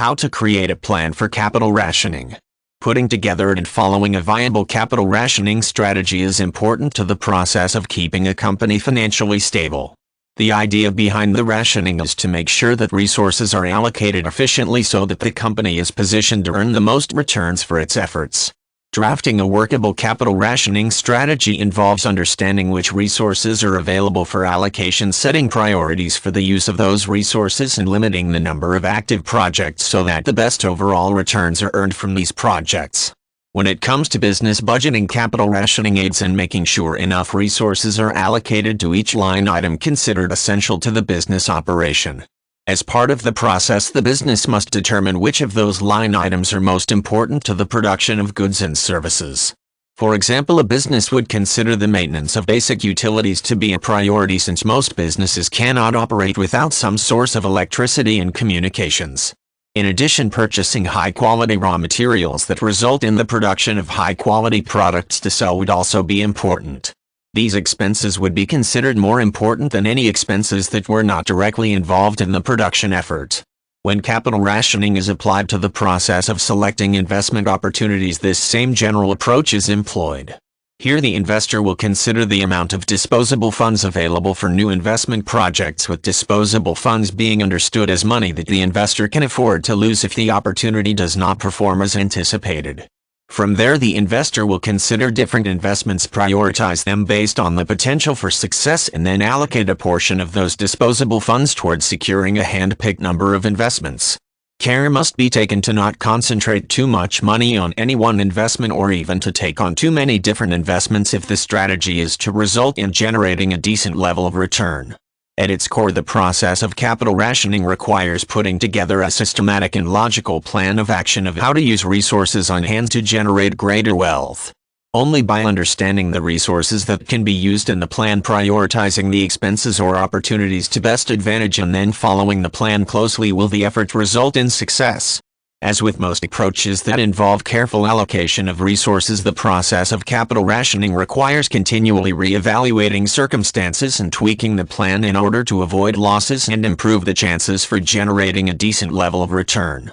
How to create a plan for capital rationing. Putting together and following a viable capital rationing strategy is important to the process of keeping a company financially stable. The idea behind the rationing is to make sure that resources are allocated efficiently so that the company is positioned to earn the most returns for its efforts. Drafting a workable capital rationing strategy involves understanding which resources are available for allocation, setting priorities for the use of those resources, and limiting the number of active projects so that the best overall returns are earned from these projects. When it comes to business budgeting, capital rationing aids in making sure enough resources are allocated to each line item considered essential to the business operation. As part of the process, the business must determine which of those line items are most important to the production of goods and services. For example, a business would consider the maintenance of basic utilities to be a priority, since most businesses cannot operate without some source of electricity and communications. In addition, purchasing high-quality raw materials that result in the production of high-quality products to sell would also be important. These expenses would be considered more important than any expenses that were not directly involved in the production effort. When capital rationing is applied to the process of selecting investment opportunities, this same general approach is employed. Here, the investor will consider the amount of disposable funds available for new investment projects, with disposable funds being understood as money that the investor can afford to lose if the opportunity does not perform as anticipated. From there, the investor will consider different investments, prioritize them based on the potential for success, and then allocate a portion of those disposable funds towards securing a hand-picked number of investments. Care must be taken to not concentrate too much money on any one investment, or even to take on too many different investments if the strategy is to result in generating a decent level of return. At its core, the process of capital rationing requires putting together a systematic and logical plan of action of how to use resources on hand to generate greater wealth. Only by understanding the resources that can be used in the plan, prioritizing the expenses or opportunities to best advantage, and then following the plan closely will the effort result in success. As with most approaches that involve careful allocation of resources, the process of capital rationing requires continually re-evaluating circumstances and tweaking the plan in order to avoid losses and improve the chances for generating a decent level of return.